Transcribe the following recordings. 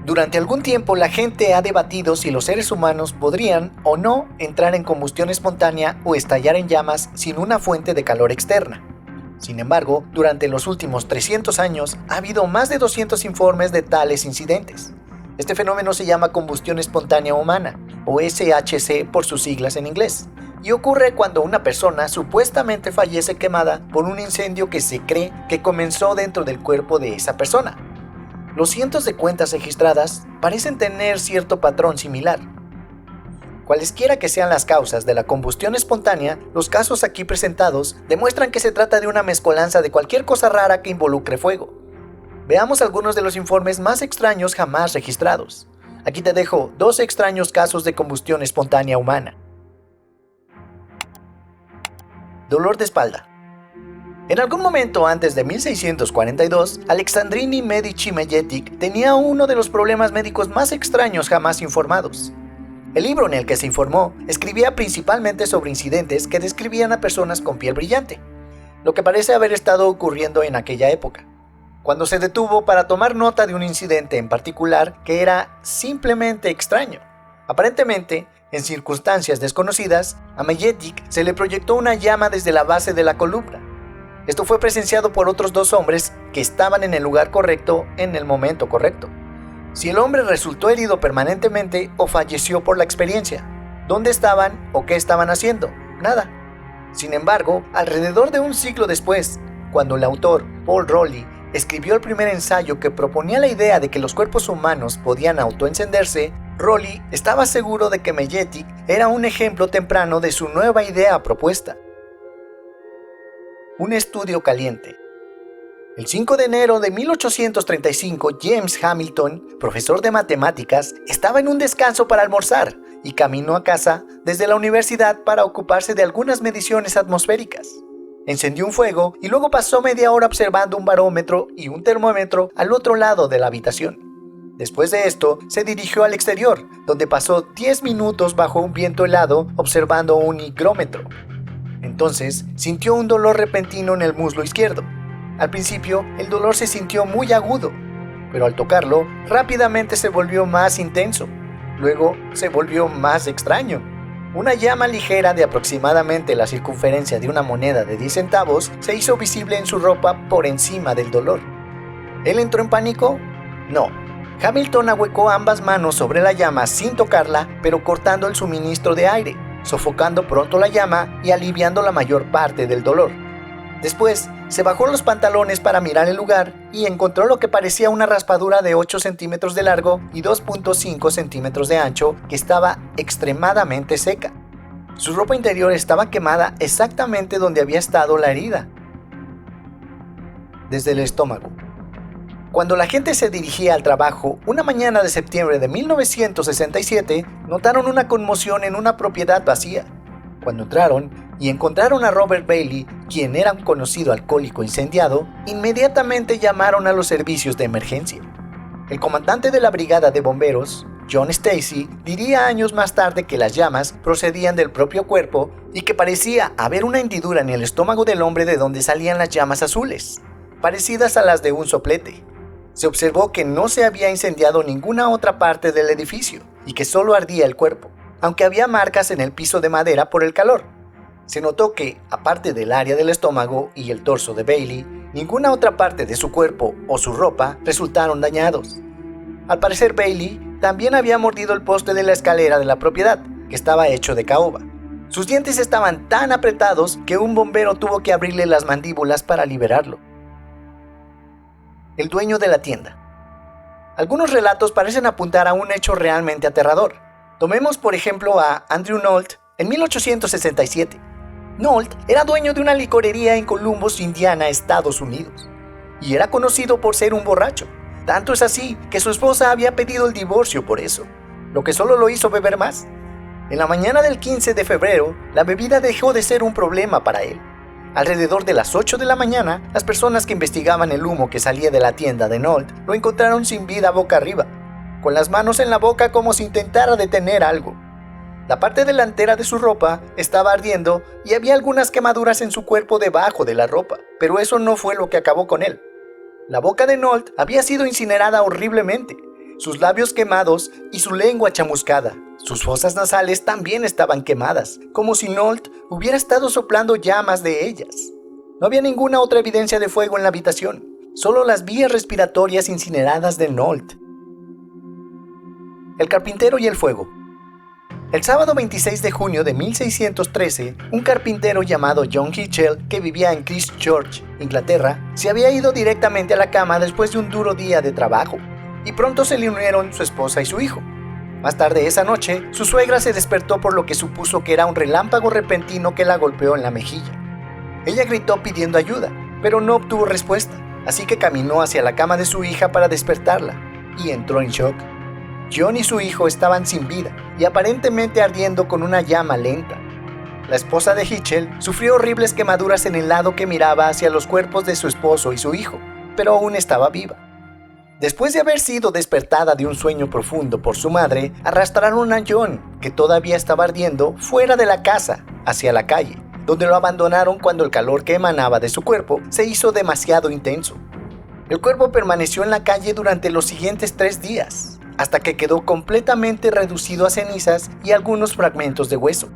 Durante algún tiempo la gente ha debatido si los seres humanos podrían o no entrar en combustión espontánea o estallar en llamas sin una fuente de calor externa. Sin embargo, durante los últimos 300 años ha habido más de 200 informes de tales incidentes. Este fenómeno se llama combustión espontánea humana, o SHC por sus siglas en inglés, y ocurre cuando una persona supuestamente fallece quemada por un incendio que se cree que comenzó dentro del cuerpo de esa persona. Los cientos de cuentas registradas parecen tener cierto patrón similar. Cualesquiera que sean las causas de la combustión espontánea, los casos aquí presentados demuestran que se trata de una mezcolanza de cualquier cosa rara que involucre fuego. Veamos algunos de los informes más extraños jamás registrados. Aquí te dejo 2 extraños casos de combustión espontánea humana. Dolor de espalda. En algún momento antes de 1642, Alexandrini Medici Majetic tenía uno de los problemas médicos más extraños jamás informados. El libro en el que se informó escribía principalmente sobre incidentes que describían a personas con piel brillante, lo que parece haber estado ocurriendo en aquella época. Cuando se detuvo para tomar nota de un incidente en particular que era simplemente extraño. Aparentemente, en circunstancias desconocidas, a Majetic se le proyectó una llama desde la base de la columna. Esto fue presenciado por otros 2 hombres que estaban en el lugar correcto en el momento correcto. Si el hombre resultó herido permanentemente o falleció por la experiencia, ¿dónde estaban o qué estaban haciendo? Nada. Sin embargo, alrededor de un siglo después, cuando el autor, Paul Rowley, escribió el primer ensayo que proponía la idea de que los cuerpos humanos podían autoencenderse, Rowley estaba seguro de que Majetic era un ejemplo temprano de su nueva idea propuesta. Un estudio caliente. El 5 de enero de 1835, James Hamilton, profesor de matemáticas, estaba en un descanso para almorzar y caminó a casa desde la universidad para ocuparse de algunas mediciones atmosféricas. Encendió un fuego y luego pasó media hora observando un barómetro y un termómetro al otro lado de la habitación. Después de esto, se dirigió al exterior, donde pasó 10 minutos bajo un viento helado observando un higrómetro. Entonces, sintió un dolor repentino en el muslo izquierdo. Al principio, el dolor se sintió muy agudo, pero al tocarlo, rápidamente se volvió más intenso. Luego, se volvió más extraño. Una llama ligera de aproximadamente la circunferencia de una moneda de 10 centavos se hizo visible en su ropa por encima del dolor. ¿Él entró en pánico? No. Hamilton ahuecó ambas manos sobre la llama sin tocarla, pero cortando el suministro de aire, sofocando pronto la llama y aliviando la mayor parte del dolor. Después, se bajó los pantalones para mirar el lugar y encontró lo que parecía una raspadura de 8 centímetros de largo y 2.5 centímetros de ancho que estaba extremadamente seca. Su ropa interior estaba quemada exactamente donde había estado la herida, desde el estómago. Cuando la gente se dirigía al trabajo, una mañana de septiembre de 1967, notaron una conmoción en una propiedad vacía. Cuando entraron y encontraron a Robert Bailey, quien era un conocido alcohólico incendiado, inmediatamente llamaron a los servicios de emergencia. El comandante de la brigada de bomberos, John Stacy, diría años más tarde que las llamas procedían del propio cuerpo y que parecía haber una hendidura en el estómago del hombre de donde salían las llamas azules, parecidas a las de un soplete. Se observó que no se había incendiado ninguna otra parte del edificio y que solo ardía el cuerpo, aunque había marcas en el piso de madera por el calor. Se notó que, aparte del área del estómago y el torso de Bailey, ninguna otra parte de su cuerpo o su ropa resultaron dañados. Al parecer, Bailey también había mordido el poste de la escalera de la propiedad, que estaba hecho de caoba. Sus dientes estaban tan apretados que un bombero tuvo que abrirle las mandíbulas para liberarlo. El dueño de la tienda. Algunos relatos parecen apuntar a un hecho realmente aterrador. Tomemos por ejemplo a Andrew Nolt en 1867. Nolt era dueño de una licorería en Columbus, Indiana, Estados Unidos, y era conocido por ser un borracho. Tanto es así que su esposa había pedido el divorcio por eso, lo que solo lo hizo beber más. En la mañana del 15 de febrero, la bebida dejó de ser un problema para él. Alrededor de las 8 de la mañana, las personas que investigaban el humo que salía de la tienda de Nolt lo encontraron sin vida boca arriba, con las manos en la boca como si intentara detener algo. La parte delantera de su ropa estaba ardiendo y había algunas quemaduras en su cuerpo debajo de la ropa, pero eso no fue lo que acabó con él. La boca de Nolt había sido incinerada horriblemente. sus labios quemados y su lengua chamuscada. Sus fosas nasales también estaban quemadas, como si Nolt hubiera estado soplando llamas de ellas. No había ninguna otra evidencia de fuego en la habitación, solo las vías respiratorias incineradas de Nolt. El carpintero y el fuego. El sábado 26 de junio de 1613, un carpintero llamado John Hitchell, que vivía en Christchurch, Inglaterra, se había ido directamente a la cama después de un duro día de trabajo, y pronto se le unieron su esposa y su hijo. Más tarde esa noche, su suegra se despertó por lo que supuso que era un relámpago repentino que la golpeó en la mejilla. Ella gritó pidiendo ayuda, pero no obtuvo respuesta, así que caminó hacia la cama de su hija para despertarla, y entró en shock. John y su hijo estaban sin vida y aparentemente ardiendo con una llama lenta. La esposa de Hitchell sufrió horribles quemaduras en el lado que miraba hacia los cuerpos de su esposo y su hijo, pero aún estaba viva. Después de haber sido despertada de un sueño profundo por su madre, arrastraron a John, que todavía estaba ardiendo, fuera de la casa, hacia la calle, donde lo abandonaron cuando el calor que emanaba de su cuerpo se hizo demasiado intenso. El cuerpo permaneció en la calle durante los siguientes 3 días, hasta que quedó completamente reducido a cenizas y algunos fragmentos de hueso.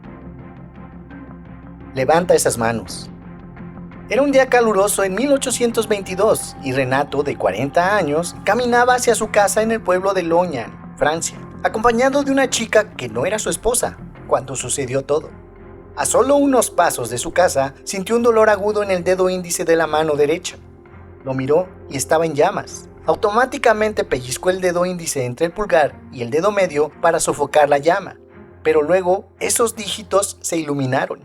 Levanta esas manos. Era un día caluroso en 1822 y Renato, de 40 años, caminaba hacia su casa en el pueblo de Lognan, Francia, acompañado de una chica que no era su esposa, cuando sucedió todo. A solo unos pasos de su casa, sintió un dolor agudo en el dedo índice de la mano derecha. Lo miró y estaba en llamas. Automáticamente pellizcó el dedo índice entre el pulgar y el dedo medio para sofocar la llama, pero luego esos dígitos se iluminaron.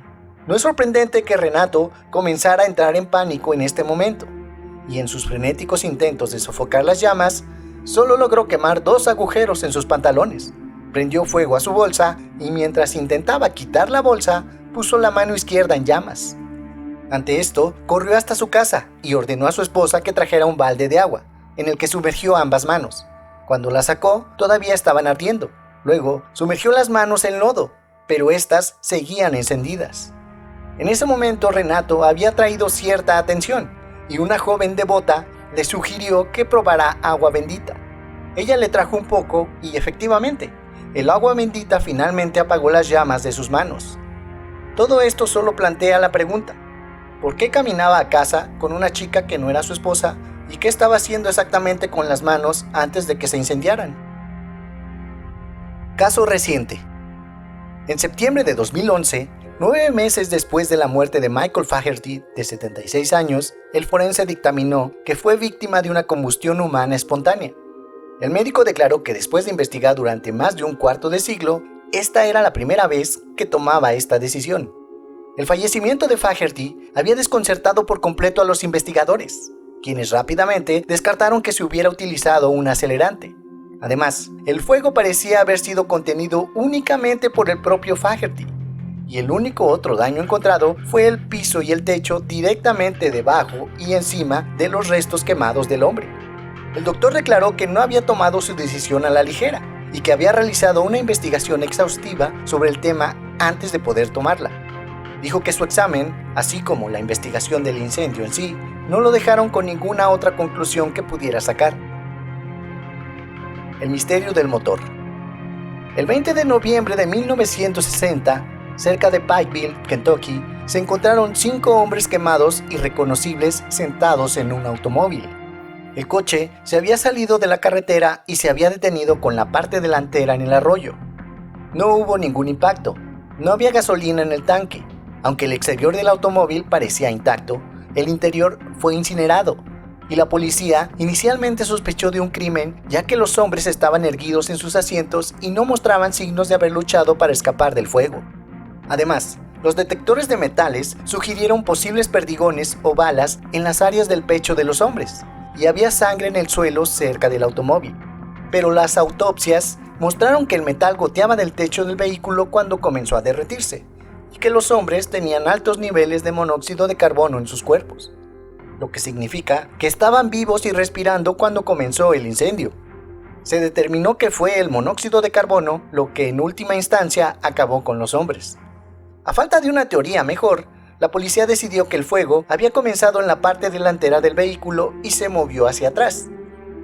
No es sorprendente que Renato comenzara a entrar en pánico en este momento, y en sus frenéticos intentos de sofocar las llamas, solo logró quemar 2 agujeros en sus pantalones. Prendió fuego a su bolsa y mientras intentaba quitar la bolsa, puso la mano izquierda en llamas. Ante esto, corrió hasta su casa y ordenó a su esposa que trajera un balde de agua, en el que sumergió ambas manos. Cuando las sacó, todavía estaban ardiendo. Luego, sumergió las manos en lodo, pero estas seguían encendidas. En ese momento, Renato había traído cierta atención, y una joven devota le sugirió que probara agua bendita. Ella le trajo un poco, y efectivamente, el agua bendita finalmente apagó las llamas de sus manos. Todo esto solo plantea la pregunta: ¿por qué caminaba a casa con una chica que no era su esposa? ¿Y qué estaba haciendo exactamente con las manos antes de que se incendiaran? Caso reciente. En septiembre de 2011, 9 meses después de la muerte de Michael Faherty, de 76 años, el forense dictaminó que fue víctima de una combustión humana espontánea. El médico declaró que después de investigar durante más de un cuarto de siglo, esta era la primera vez que tomaba esta decisión. El fallecimiento de Faherty había desconcertado por completo a los investigadores, quienes rápidamente descartaron que se hubiera utilizado un acelerante. Además, el fuego parecía haber sido contenido únicamente por el propio Faherty, y el único otro daño encontrado fue el piso y el techo directamente debajo y encima de los restos quemados del hombre. El doctor declaró que no había tomado su decisión a la ligera y que había realizado una investigación exhaustiva sobre el tema antes de poder tomarla. Dijo que su examen, así como la investigación del incendio en sí, no lo dejaron con ninguna otra conclusión que pudiera sacar. El misterio del motor. El 20 de noviembre de 1960, cerca de Pikeville, Kentucky, se encontraron 5 hombres quemados irreconocibles sentados en un automóvil. El coche se había salido de la carretera y se había detenido con la parte delantera en el arroyo. No hubo ningún impacto, no había gasolina en el tanque. Aunque el exterior del automóvil parecía intacto, el interior fue incinerado, y la policía inicialmente sospechó de un crimen, ya que los hombres estaban erguidos en sus asientos y no mostraban signos de haber luchado para escapar del fuego. Además, los detectores de metales sugirieron posibles perdigones o balas en las áreas del pecho de los hombres, y había sangre en el suelo cerca del automóvil. Pero las autopsias mostraron que el metal goteaba del techo del vehículo cuando comenzó a derretirse, y que los hombres tenían altos niveles de monóxido de carbono en sus cuerpos, lo que significa que estaban vivos y respirando cuando comenzó el incendio. Se determinó que fue el monóxido de carbono lo que en última instancia acabó con los hombres. A falta de una teoría mejor, la policía decidió que el fuego había comenzado en la parte delantera del vehículo y se movió hacia atrás.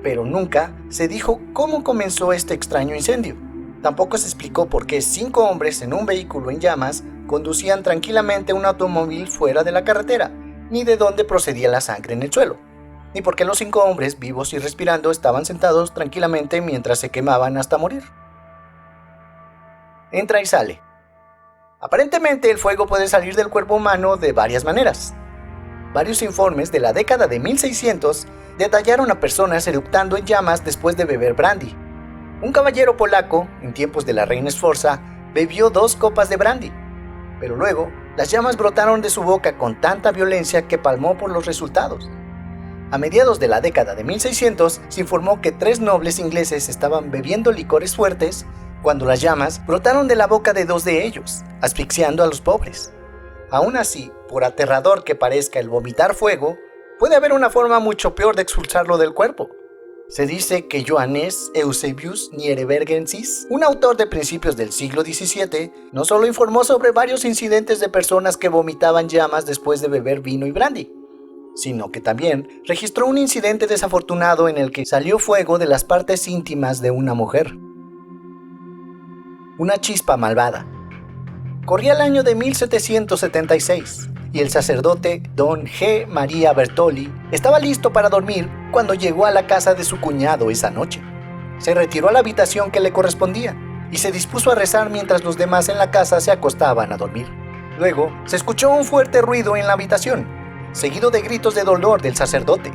pero nunca se dijo cómo comenzó este extraño incendio. Tampoco se explicó por qué 5 hombres en un vehículo en llamas conducían tranquilamente un automóvil fuera de la carretera, ni de dónde procedía la sangre en el suelo, ni por qué los 5 hombres vivos y respirando estaban sentados tranquilamente mientras se quemaban hasta morir. Entra y sale. Aparentemente el fuego puede salir del cuerpo humano de varias maneras. Varios informes de la década de 1600 detallaron a personas eructando en llamas después de beber brandy. Un caballero polaco, en tiempos de la reina Sforza, bebió 2 copas de brandy, pero luego las llamas brotaron de su boca con tanta violencia que palmó por los resultados. A mediados de la década de 1600 se informó que 3 nobles ingleses estaban bebiendo licores fuertes cuando las llamas brotaron de la boca de 2 de ellos, asfixiando a los pobres. Aún así, por aterrador que parezca el vomitar fuego, puede haber una forma mucho peor de expulsarlo del cuerpo. Se dice que Johannes Eusebius Nierebergensis, un autor de principios del siglo XVII, no solo informó sobre varios incidentes de personas que vomitaban llamas después de beber vino y brandy, sino que también registró un incidente desafortunado en el que salió fuego de las partes íntimas de una mujer. Una chispa malvada. Corría el año de 1776 y el sacerdote Don G. María Bertoli estaba listo para dormir cuando llegó a la casa de su cuñado esa noche. Se retiró a la habitación que le correspondía y se dispuso a rezar mientras los demás en la casa se acostaban a dormir. Luego se escuchó un fuerte ruido en la habitación, seguido de gritos de dolor del sacerdote.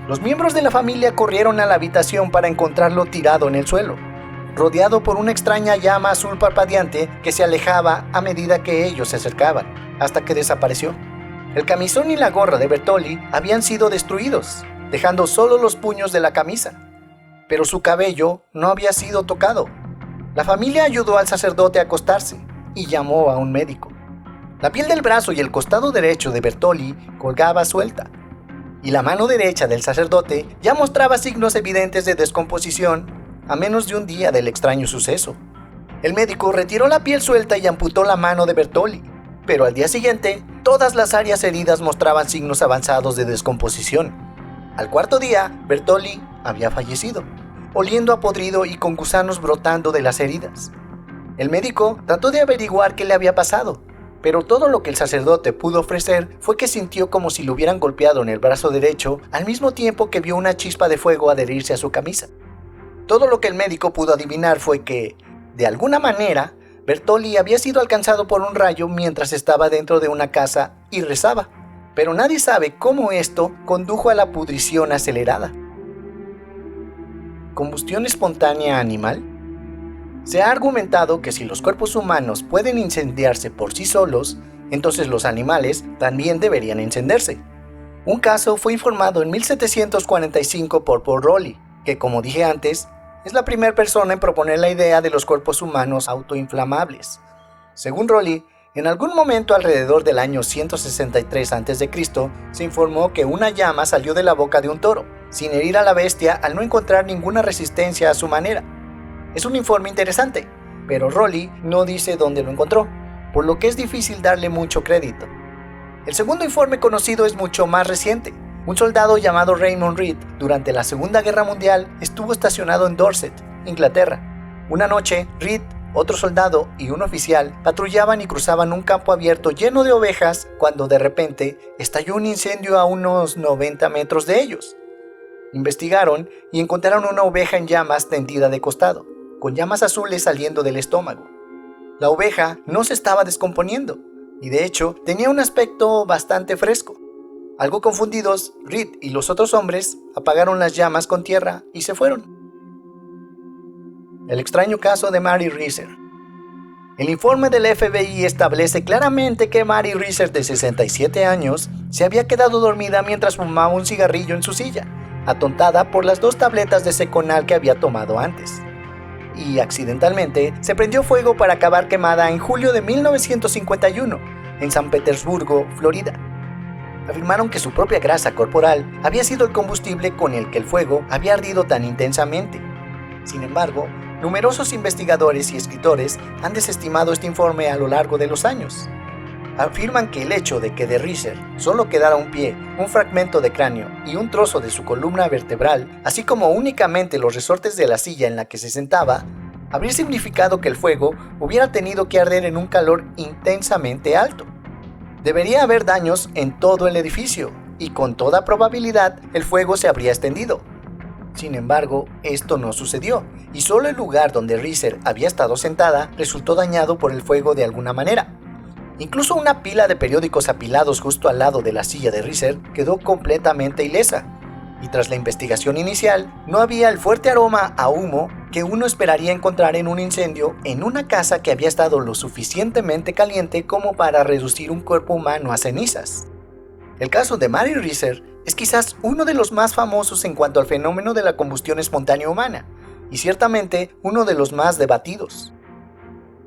Los miembros de la familia corrieron a la habitación para encontrarlo tirado en el suelo, rodeado por una extraña llama azul parpadeante que se alejaba a medida que ellos se acercaban, hasta que desapareció. El camisón y la gorra de Bertoli habían sido destruidos, dejando solo los puños de la camisa, pero su cabello no había sido tocado. La familia ayudó al sacerdote a acostarse y llamó a un médico. La piel del brazo y el costado derecho de Bertoli colgaba suelta, y la mano derecha del sacerdote ya mostraba signos evidentes de descomposición a menos de un día del extraño suceso. El médico retiró la piel suelta y amputó la mano de Bertoli, pero al día siguiente, todas las áreas heridas mostraban signos avanzados de descomposición. Al 4.º día, Bertoli había fallecido, oliendo a podrido y con gusanos brotando de las heridas. El médico trató de averiguar qué le había pasado, pero todo lo que el sacerdote pudo ofrecer fue que sintió como si lo hubieran golpeado en el brazo derecho al mismo tiempo que vio una chispa de fuego adherirse a su camisa. Todo lo que el médico pudo adivinar fue que, de alguna manera, Bertoli había sido alcanzado por un rayo mientras estaba dentro de una casa y rezaba, pero nadie sabe cómo esto condujo a la pudrición acelerada. ¿Combustión espontánea animal? Se ha argumentado que si los cuerpos humanos pueden incendiarse por sí solos, entonces los animales también deberían encenderse. Un caso fue informado en 1745 por Paul Rowley, que, como dije antes, es la primera persona en proponer la idea de los cuerpos humanos autoinflamables. Según Rowley, en algún momento alrededor del año 163 a.C., se informó que una llama salió de la boca de un toro, sin herir a la bestia al no encontrar ninguna resistencia a su manera. Es un informe interesante, pero Rowley no dice dónde lo encontró, por lo que es difícil darle mucho crédito. El segundo informe conocido es mucho más reciente. Un soldado llamado Raymond Reed, durante la Segunda Guerra Mundial, estuvo estacionado en Dorset, Inglaterra. Una noche, Reed, otro soldado y un oficial patrullaban y cruzaban un campo abierto lleno de ovejas cuando de repente estalló un incendio a unos 90 metros de ellos. Investigaron y encontraron una oveja en llamas tendida de costado, con llamas azules saliendo del estómago. La oveja no se estaba descomponiendo y de hecho tenía un aspecto bastante fresco. Algo confundidos, Reed y los otros hombres apagaron las llamas con tierra y se fueron. El extraño caso de Mary Reeser. El informe del FBI establece claramente que Mary Reeser, de 67 años, se había quedado dormida mientras fumaba un cigarrillo en su silla, atontada por las 2 tabletas de Seconal que había tomado antes. Y accidentalmente se prendió fuego para acabar quemada en julio de 1951 en San Petersburgo, Florida. Afirmaron que su propia grasa corporal había sido el combustible con el que el fuego había ardido tan intensamente. Sin embargo, numerosos investigadores y escritores han desestimado este informe a lo largo de los años. afirman que el hecho de que de Reeser solo quedara un pie, un fragmento de cráneo y un trozo de su columna vertebral, así como únicamente los resortes de la silla en la que se sentaba, habría significado que el fuego hubiera tenido que arder en un calor intensamente alto. Debería haber daños en todo el edificio, y con toda probabilidad el fuego se habría extendido. Sin embargo, esto no sucedió, y solo el lugar donde Reeser había estado sentada resultó dañado por el fuego de alguna manera. Incluso una pila de periódicos apilados justo al lado de la silla de Reeser quedó completamente ilesa, y tras la investigación inicial, no había el fuerte aroma a humo que uno esperaría encontrar en un incendio en una casa que había estado lo suficientemente caliente como para reducir un cuerpo humano a cenizas. El caso de Mary Reeser es quizás uno de los más famosos en cuanto al fenómeno de la combustión espontánea humana, y ciertamente uno de los más debatidos.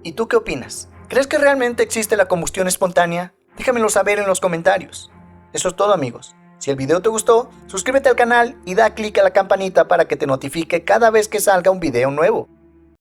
¿Y tú qué opinas? ¿Crees que realmente existe la combustión espontánea? Déjamelo saber en los comentarios. Eso es todo, amigos. Si el video te gustó, suscríbete al canal y da clic a la campanita para que te notifique cada vez que salga un video nuevo.